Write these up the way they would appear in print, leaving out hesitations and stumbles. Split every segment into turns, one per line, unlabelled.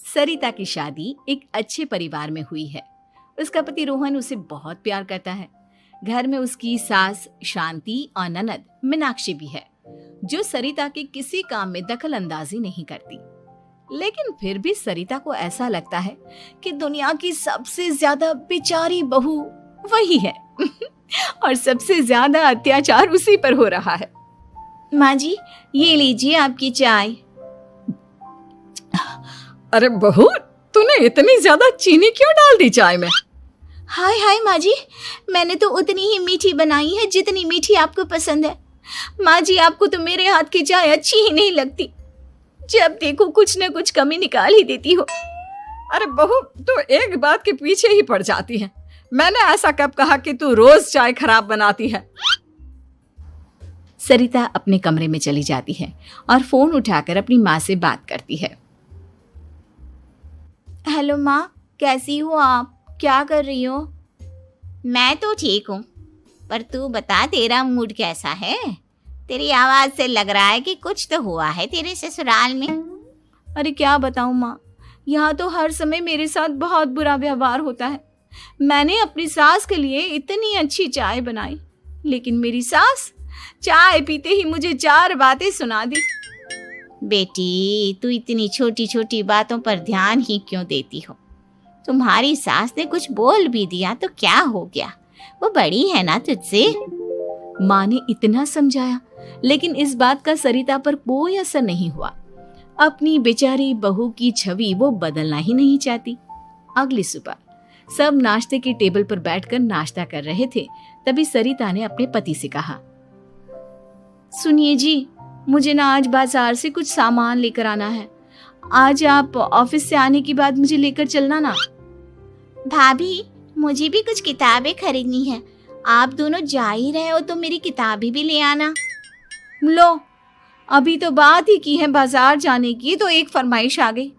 सरिता की शादी एक अच्छे परिवार में हुई है। उसका पति रोहन उसे बहुत प्यार करता है। घर में उसकी सास शांति और ननद मीनाक्षी भी है, जो सरिता के किसी काम में दखल अंदाजी नहीं करती। लेकिन फिर भी सरिता को ऐसा लगता है कि दुनिया की सबसे ज्यादा बेचारी बहू वही है और सबसे ज्यादा अत्याचार उसी पर हो रहा है। माँ जी, ये लीजिए आपकी चाय।
अरे बहू, तूने इतनी ज्यादा चीनी क्यों डाल दी चाय में?
हाय हाय माँ जी, मैंने तो उतनी ही मीठी बनाई है जितनी मीठी आपको पसंद है। माँ जी, आपको तो मेरे हाथ की चाय अच्छी ही नहीं लगती। जब देखो कुछ न कुछ कमी निकाल ही देती हो।
अरे बहू, तू एक बात के पीछे ही पड़ जाती है। मैंने ऐसा कब कहा कि तू रोज चाय खराब बनाती है?
सरिता अपने कमरे में चली जाती है और फोन उठाकर अपनी माँ से बात करती है। हेलो माँ, कैसी हो आप? क्या कर रही हो?
मैं तो ठीक हूँ, पर तू बता, तेरा मूड कैसा है? तेरी आवाज से लग रहा है कि कुछ तो हुआ है तेरे ससुराल में।
अरे क्या बताऊँ माँ, यहाँ तो हर समय मेरे साथ बहुत बुरा व्यवहार होता है। मैंने अपनी सास के लिए इतनी अच्छी चाय बनाई, लेकिन मेरी सास चाय पीते ही मुझे 4 बातें सुना दी।
बेटी, तू इतनी छोटी छोटी बातों पर ध्यान ही क्यों देती हो? तुम्हारी सास ने कुछ बोल भी दिया तो क्या हो गया, वो बड़ी है ना तुझसे।
माँ ने इतना समझाया, लेकिन इस बात का सरिता पर कोई असर नहीं हुआ। अपनी बेचारी बहू की छवि वो बदलना ही नहीं चाहती। अगली सुबह सब नाश्ते के टेबल पर बैठकर नाश्ता कर रहे थे, तभी सरिता ने अपने पति से कहा, सुनिए जी, मुझे ना आज बाजार से कुछ सामान लेकर आना है। आज आप ऑफिस से आने के बाद मुझे लेकर चलना ना।
भाभी, मुझे भी कुछ किताबें खरीदनी है। आप दोनों जा ही रहे हो तो मेरी किताबें भी ले आना।
लो, अभी तो बात ही की है बाजार जाने की, तो एक फरमाइश आ गई।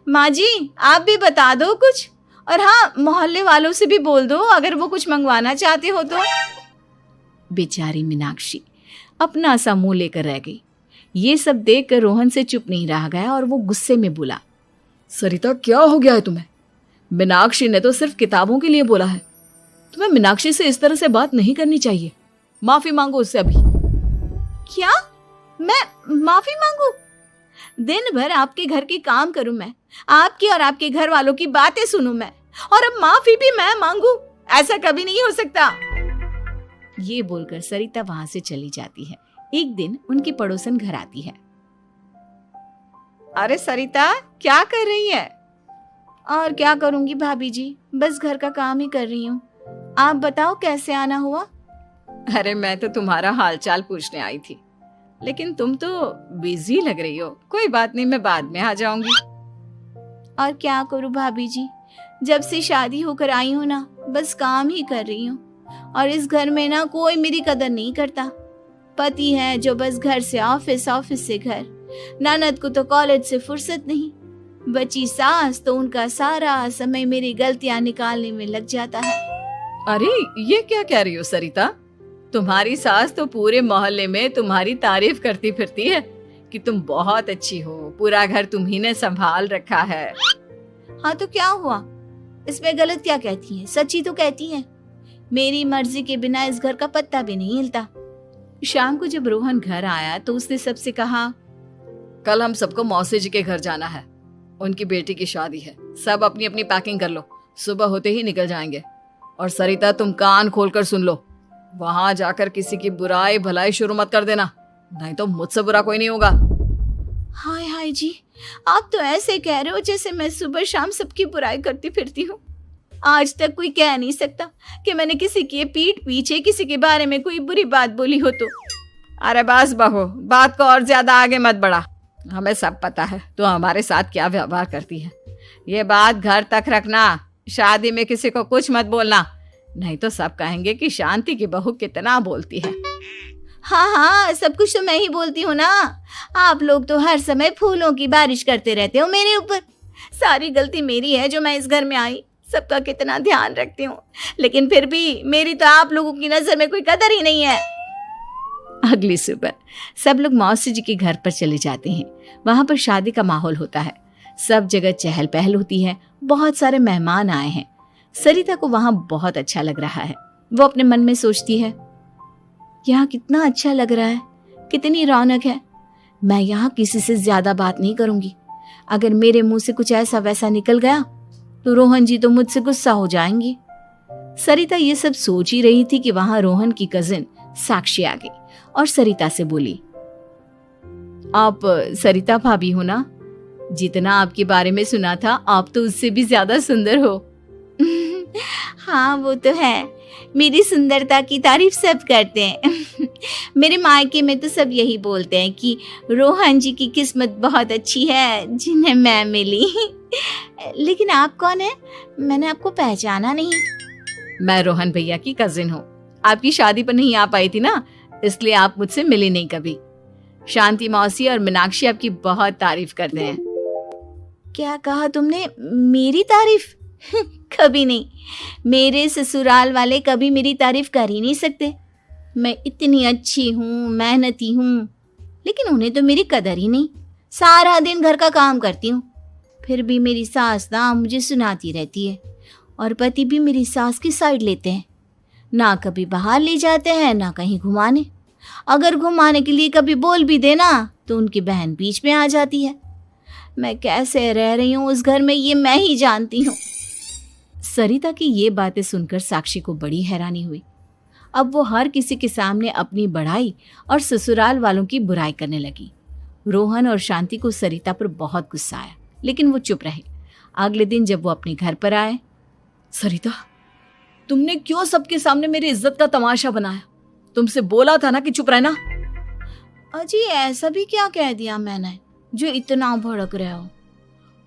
माँ जी, आप भी बता दो कुछ, और हाँ, मोहल्ले वालों से भी बोल दो अगर वो कुछ मंगवाना चाहते हो तो। बेचारी मीनाक्षी अपना सा मुंह लेकर रह गई। ये सब देखकर रोहन से चुप नहीं रह गया और वो गुस्से में बोला,
सरिता, क्या हो गया है तुम्हें? मीनाक्षी ने तो सिर्फ किताबों के लिए बोला है। तुम्हें मीनाक्षी से इस तरह से बात नहीं करनी चाहिए। माफी मांगो उससे अभी।
क्या? मैं माफी मांगू? दिन भर आपके घर के काम करूं मैं, आपकी और आपके घर वालों की बातें सुनूं मैं, और अब माफी भी मैं मांगू? ऐसा कभी नहीं हो सकता। ये बोलकर सरिता वहां से चली जाती है। एक दिन उनकी पड़ोसन घर आती है। अरे सरिता, क्या कर रही है? और क्या करूंगी भाभी जी, बस घर का काम ही कर रही हूँ। आप बताओ कैसे आना हुआ?
अरे मैं तो तुम्हारा हालचाल पूछने आई थी, लेकिन तुम तो बिजी लग रही हो। कोई बात नहीं, मैं बाद में आ जाऊंगी।
और क्या करूं भाभी जी, जब से शादी होकर आई हूँ ना, बस काम ही कर रही हूँ। और इस घर में ना कोई मेरी कदर नहीं करता। पति है जो बस घर से ऑफिस, ऑफिस से घर। ननद को तो कॉलेज से फुर्सत नहीं। बची सास तो उनका सारा समय मेरी गलतियां निकालने में लग जाता है।
अरे ये क्या कह रही हो सरिता? तुम्हारी सास तो पूरे मोहल्ले में तुम्हारी तारीफ करती फिरती है कि तुम बहुत अच्छी हो, पूरा घर तुम्ही ने संभाल रखा है।
हाँ तो क्या हुआ, इसमें गलत क्या कहती है? सच्ची तो कहती है। मेरी मर्जी के बिना इस घर का पत्ता भी नहीं हिलता। शाम को जब रोहन घर आया तो उसने सबसे कहा,
कल हम सबको मौसी जी के घर जाना है। उनकी बेटी की शादी है। सब अपनी अपनी पैकिंग कर लो, सुबह होते ही निकल जाएंगे। और सरिता, तुम कान खोलकर सुन लो, वहां जाकर किसी की बुराई भलाई शुरू मत कर देना, नहीं तो मुझसे बुरा कोई नहीं होगा।
हाय हाय जी, आप तो ऐसे कह रहे हो जैसे मैं सुबह शाम सबकी बुराई करती फिरती हूँ। आज तक कोई कह नहीं सकता कि मैंने किसी की पीठ पीछे किसी के बारे में कोई बुरी बात बोली हो तो।
अरे बस बहू, बात को और ज्यादा आगे मत बढ़ा। हमें सब पता है तो हमारे साथ क्या व्यवहार करती है। ये बात घर तक रखना, शादी में किसी को कुछ मत बोलना, नहीं तो सब कहेंगे कि शांति की बहू कितना बोलती है।
हाँ हाँ, सब कुछ तो मैं ही बोलती हूँ ना। आप लोग तो हर समय फूलों की बारिश करते रहते हो मेरे ऊपर। सारी गलती मेरी है जो मैं इस घर में आई। सबका कितना ध्यान रखती हूँ, लेकिन फिर भी मेरी तो आप लोगों की नजर में कोई कदर ही नहीं है। अगली सुबह सब लोग मौसी जी के घर पर चले जाते हैं। वहां पर शादी का माहौल होता है। सब जगह चहल पहल होती है, बहुत सारे मेहमान आए हैं। सरिता को वहां बहुत अच्छा लग रहा है। वो अपने मन में सोचती है, यहाँ कितना अच्छा लग रहा है, कितनी रौनक है। मैं यहाँ किसी से ज्यादा बात नहीं करूंगी। अगर मेरे मुंह से कुछ ऐसा वैसा निकल गया तो रोहन जी तो मुझसे गुस्सा हो जाएंगी। सरिता ये सब सोच ही रही थी कि वहां रोहन की कजिन साक्षी आ गई और सरिता से बोली, आप सरिता भाभी हो ना? जितना आपके बारे में सुना था, आप तो उससे भी ज्यादा सुंदर हो।
हाँ वो तो है, मेरी सुंदरता की तारीफ सब करते हैं। मेरे मायके में तो सब यही बोलते हैं कि रोहन जी की किस्मत बहुत अच्छी है जिन्हें मैं मिली। लेकिन आप कौन है? मैंने आपको पहचाना नहीं।
मैं रोहन भैया की कजिन हूँ। आपकी शादी पर नहीं आ पाई थी ना, इसलिए आप मुझसे मिली नहीं कभी। शांति मौसी और मीनाक्षी आपकी बहुत तारीफ करते हैं।
क्या कहा तुमने? मेरी तारीफ? कभी नहीं। मेरे ससुराल वाले कभी मेरी तारीफ कर ही नहीं सकते। मैं इतनी अच्छी हूँ, मेहनती हूँ, लेकिन उन्हें तो मेरी कदर ही नहीं। सारा दिन घर का काम करती हूँ, फिर भी मेरी सास ना मुझे सुनाती रहती है, और पति भी मेरी सास की साइड लेते हैं। ना कभी बाहर ले जाते हैं, ना कहीं घुमाने। अगर घुमाने के लिए कभी बोल भी देना तो उनकी बहन बीच में आ जाती है। मैं कैसे रह रही हूँ उस घर में, ये मैं ही जानती हूँ।
सरिता की ये बातें सुनकर साक्षी को बड़ी हैरानी हुई। अब वो हर किसी के सामने अपनी बढ़ाई और ससुराल वालों की बुराई करने लगी। रोहन और शांति को सरिता पर बहुत गुस्सा आया, लेकिन वो चुप रहे। अगले दिन जब वो अपने घर पर आए,
सरिता, तुमने क्यों सबके सामने मेरी इज्जत का तमाशा बनाया? तुमसे बोला था ना कि चुप रहना।
अजी ऐसा भी क्या कह दिया मैंने जो इतना भड़क रहे हो?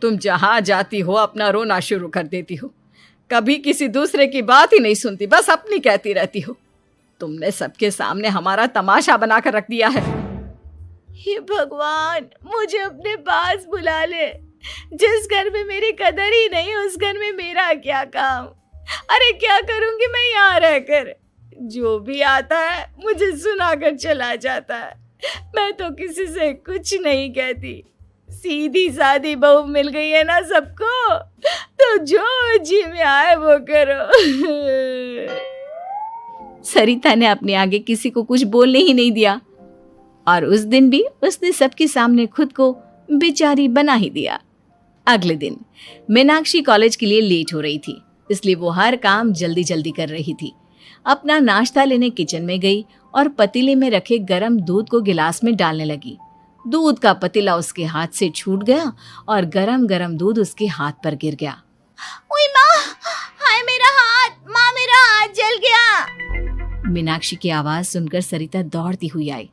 तुम जहां जाती हो अपना रोना शुरू कर देती हो। कभी किसी दूसरे की बात ही नहीं सुनती, बस अपनी कहती रहती हो। तुमने सबके सामने हमारा तमाशा बनाकर रख दिया है।
हे भगवान, मुझे अपने पास बुला ले। जिस घर में मेरी कदर ही नहीं, उस घर में मेरा क्या काम? अरे क्या करूंगी मैं यहाँ रहकर? जो भी आता है मुझे सुनाकर चला जाता है। मैं तो किसी से कुछ नहीं कहती। सीधी सादी बहू मिल गई है ना सबको, तो जो जी में आए वो करो।
सरिता ने अपने आगे किसी को कुछ बोलने ही नहीं दिया, और उस दिन भी उसने सबके सामने खुद को बेचारी बना ही दिया। अगले दिन मीनाक्षी कॉलेज के लिए लेट हो रही थी, इसलिए वो हर काम जल्दी जल्दी कर रही थी। अपना नाश्ता लेने किचन में गई और पतीले में रखे गरम दूध को गिलास में डालने लगी। दूध का पतीला उसके हाथ से छूट गया और गरम गरम दूध उसके हाथ पर गिर गया।
ओए माँ, हाय मेरा हाथ, माँ मेरा हाथ जल गया।
मीनाक्षी की आवाज सुनकर सरिता दौड़ती हुई आई।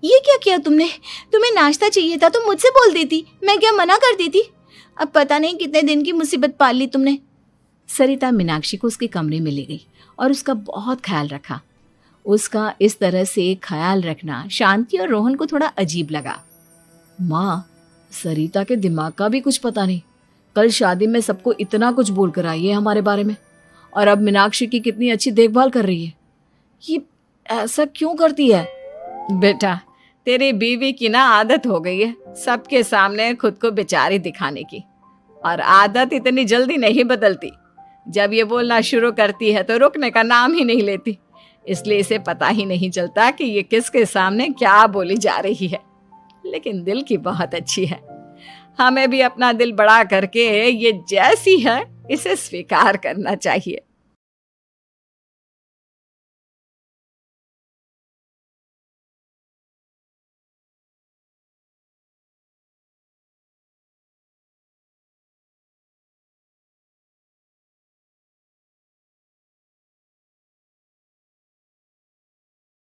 ये क्या किया तुमने? तुम्हें नाश्ता चाहिए था तो मुझसे बोल देती, मैं क्या मना कर देती? अब पता नहीं कितने दिन की मुसीबत पाल ली तुमने।
सरिता मीनाक्षी को उसके कमरे में ले गई और उसका बहुत ख्याल रखा। उसका इस तरह से ख्याल रखना शांति और रोहन को थोड़ा अजीब लगा।
माँ, सरिता के दिमाग का भी कुछ पता नहीं। कल शादी में सबको इतना कुछ बोल कर आई है हमारे बारे में, और अब मीनाक्षी की कितनी अच्छी देखभाल कर रही है। ये ऐसा क्यों करती है?
बेटा, तेरी बीवी की ना आदत हो गई है सबके सामने खुद को बेचारी दिखाने की, और आदत इतनी जल्दी नहीं बदलती। जब ये बोलना शुरू करती है तो रुकने का नाम ही नहीं लेती, इसलिए इसे पता ही नहीं चलता कि ये किसके सामने क्या बोली जा रही है। लेकिन दिल की बहुत अच्छी है। हमें भी अपना दिल बड़ा करके ये जैसी है इसे स्वीकार करना चाहिए।